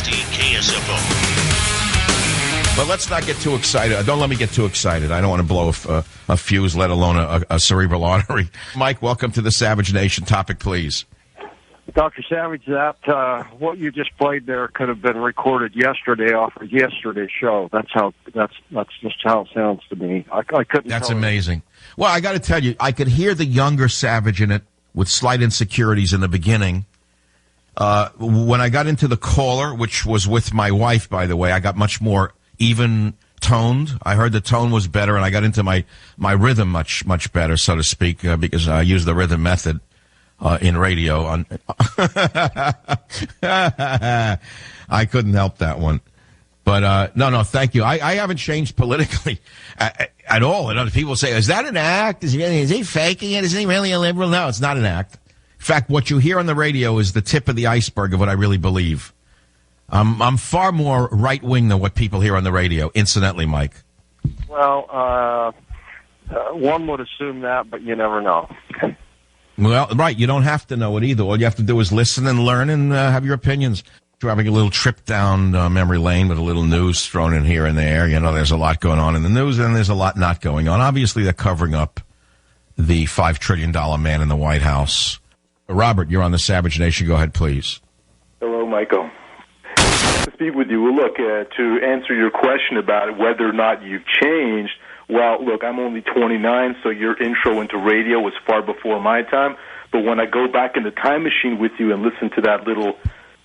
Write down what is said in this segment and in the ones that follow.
660 KSFO. But let's not get too excited. Don't let me get too excited. I don't want to blow a fuse, let alone a cerebral artery. Mike, welcome to the Savage Nation. Topic, please. Dr. Savage, that what you just played there could have been recorded yesterday off of yesterday's show. That's just how it sounds to me. I couldn't. That's amazing. Well, I got to tell you, I could hear the younger Savage in it with slight insecurities in the beginning. When I got into the caller, which was with my wife, by the way, I got much more even toned. I heard the tone was better, and I got into my rhythm much better, so to speak, because I use the rhythm method in radio. I couldn't help that one. But no, thank you. I haven't changed politically at all. And other people say, is that an act? Is he faking it? Isn't he really a liberal? No, it's not an act. In fact, what you hear on the radio is the tip of the iceberg of what I really believe. I'm far more right-wing than what people hear on the radio, incidentally, Mike. Well, one would assume that, but you never know. Well, right, you don't have to know it either. All you have to do is listen and learn and have your opinions. We're having a little trip down memory lane with a little news thrown in here and there. You know, there's a lot going on in the news, and there's a lot not going on. Obviously, they're covering up the $5 trillion man in the White House. Robert, you're on the Savage Nation. Go ahead, please. Hello, Michael. To speak with you. Well, look, to answer your question about whether or not you've changed, well, look, I'm only 29, so your intro into radio was far before my time. But when I go back in the time machine with you and listen to that little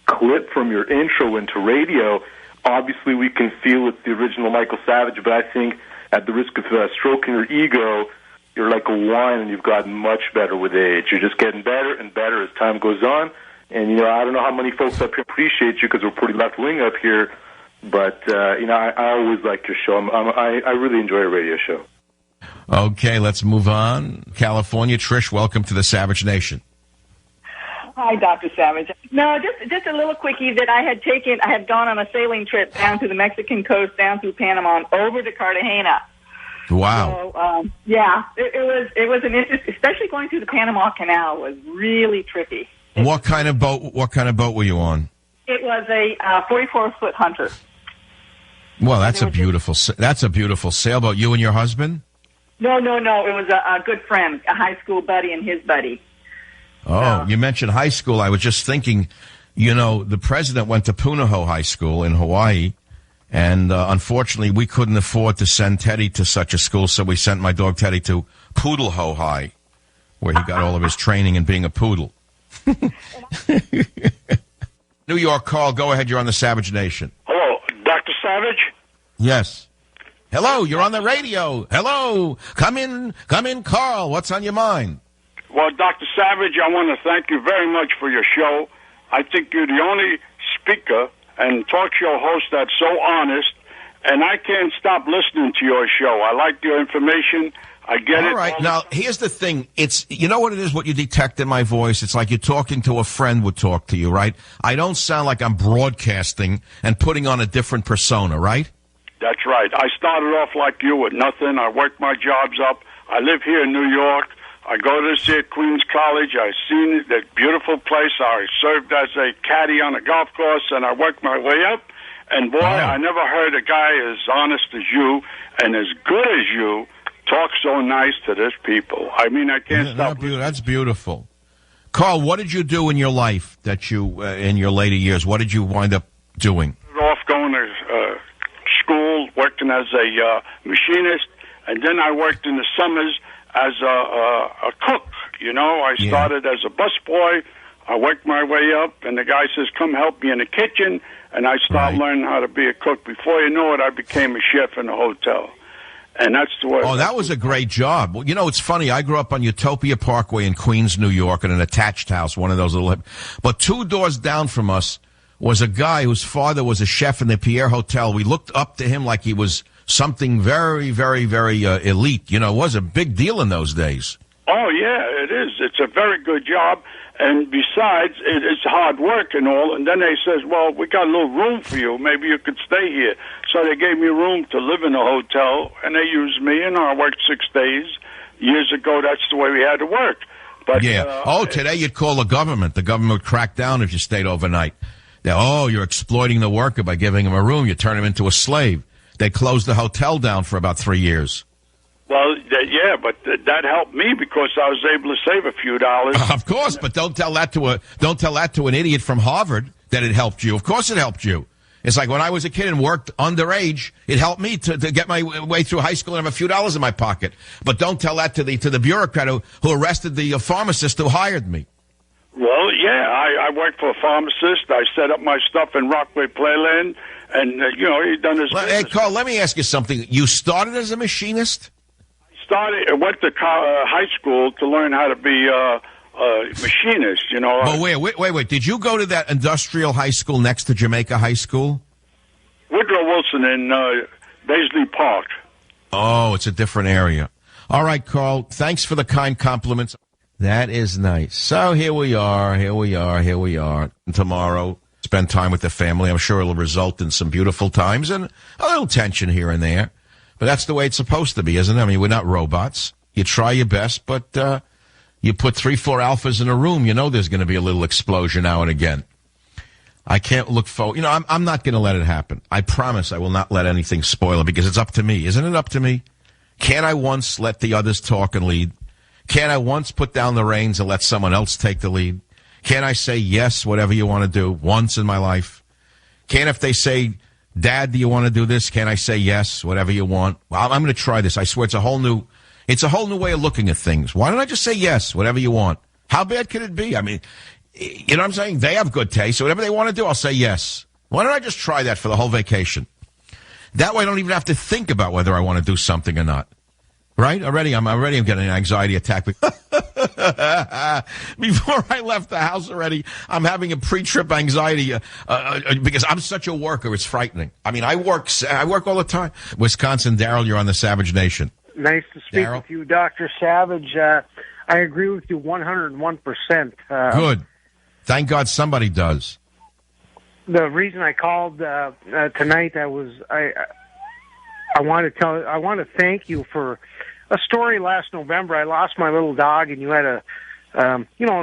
clip from your intro into radio, obviously we can feel it's the original Michael Savage, but I think at the risk of stroking your ego, you're like a wine and you've gotten much better with age. You're just getting better and better as time goes on. And, you know, I don't know how many folks up here appreciate you because we're pretty left-wing up here, but, you know, I always like your show. I really enjoy a radio show. Okay, let's move on. California, Trish, welcome to the Savage Nation. Hi, Dr. Savage. No, just a little quickie that I had gone on a sailing trip down to the Mexican coast, down through Panama, and over to Cartagena. Wow. So, yeah, it was an interest, especially going through the Panama Canal was really trippy. What kind of boat were you on? It was a 44-foot Hunter. Well, that's a beautiful sailboat. You and your husband? No. It was a good friend, a high school buddy and his buddy. Oh, you mentioned high school. I was just thinking, you know, the president went to Punahou High School in Hawaii, and unfortunately we couldn't afford to send Teddy to such a school, so we sent my dog Teddy to Poodleho High, where he got all of his training in being a poodle. New York, Carl, go ahead. You're on the Savage Nation. Hello, Dr. Savage? Yes. Hello, you're on the radio. Hello. Come in, Carl. What's on your mind? Well, Dr. Savage, I want to thank you very much for your show. I think you're the only speaker and talk show host that's so honest, and I can't stop listening to your show. I like your information. I get it. All right. Now, here's the thing. It's, you know what it is, what you detect in my voice? It's like you're talking to a friend would talk to you, right? I don't sound like I'm broadcasting and putting on a different persona, right? That's right. I started off like you with nothing. I worked my jobs up. I live here in New York. I go to see at Queens College. I've seen that beautiful place. I served as a caddy on a golf course, and I worked my way up. And, boy, I never heard a guy as honest as you and as good as you talk so nice to this people. I mean, I can't stop. That's beautiful. Carl, what did you do in your life that you, in your later years, what did you wind up doing? Off going to school, working as a machinist, and then I worked in the summers as a cook. You know, I started as a busboy. I worked my way up, and the guy says, come help me in the kitchen, and I started learning how to be a cook. Before you know it, I became a chef in a hotel. And that's the way. Oh, that was a great job. Well, you know, it's funny. I grew up on Utopia Parkway in Queens, New York, in an attached house, one of those little. But 2 doors down from us was a guy whose father was a chef in the Pierre Hotel. We looked up to him like he was something very, very, very elite. You know, it was a big deal in those days. Oh, yeah, it is. It's a very good job. And besides, it's hard work and all. And then they says, well, we got a little room for you. Maybe you could stay here. So they gave me room to live in a hotel, and they used me, and I worked 6 days. Years ago, that's the way we had to work. But today you'd call the government. The government would crack down if you stayed overnight. You're exploiting the worker by giving him a room. You turn him into a slave. They closed the hotel down for about 3 years. Well, yeah, but that helped me because I was able to save a few dollars. Of course, but don't tell that to an idiot from Harvard that it helped you. Of course it helped you. It's like when I was a kid and worked underage, it helped me to get my way through high school and have a few dollars in my pocket. But don't tell that to the bureaucrat who arrested the pharmacist who hired me. Well, yeah, I worked for a pharmacist. I set up my stuff in Rockaway Playland, and, he done his business. Hey, Carl, let me ask you something. You started as a machinist? I went to high school to learn how to be a machinist, But wait. Did you go to that industrial high school next to Jamaica High School? Woodrow Wilson in Baisley Park. Oh, it's a different area. All right, Carl, thanks for the kind compliments. That is nice. So here we are. Tomorrow, spend time with the family. I'm sure it'll result in some beautiful times and a little tension here and there. But that's the way it's supposed to be, isn't it? I mean, we're not robots. You try your best, but you put 3-4 alphas in a room, there's going to be a little explosion now and again. I can't look forward. I'm not going to let it happen. I promise I will not let anything spoil it because it's up to me. Isn't it up to me? Can't I once let the others talk and lead? Can't I once put down the reins and let someone else take the lead? Can't I say yes, whatever you want to do, once in my life? Can't if they say, Dad, do you want to do this? Can I say yes, whatever you want? Well, I'm going to try this. I swear it's a whole new way of looking at things. Why don't I just say yes, whatever you want? How bad could it be? I mean, you know what I'm saying? They have good taste, so whatever they want to do, I'll say yes. Why don't I just try that for the whole vacation? That way I don't even have to think about whether I want to do something or not. Right? I'm getting an anxiety attack. Before I left the house already, I'm having a pre-trip anxiety because I'm such a worker. It's frightening. I mean, I work all the time. Wisconsin, Daryl, you're on the Savage Nation. Nice to speak Darryl? with you, Dr. Savage. I agree with you 101%. Good. Thank God somebody does. The reason I called tonight, I want to thank you for a story last November. I lost my little dog, and you had a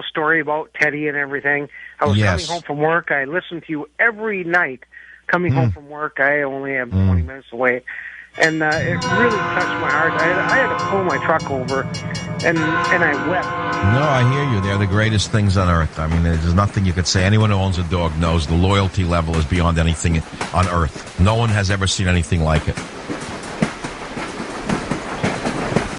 story about Teddy and everything. I was coming home from work. I listened to you every night coming home from work. I only am 20 minutes away. And it really touched my heart. I had to pull my truck over, and I wept. No, I hear you. They're the greatest things on earth. I mean, there's nothing you could say. Anyone who owns a dog knows the loyalty level is beyond anything on earth. No one has ever seen anything like it.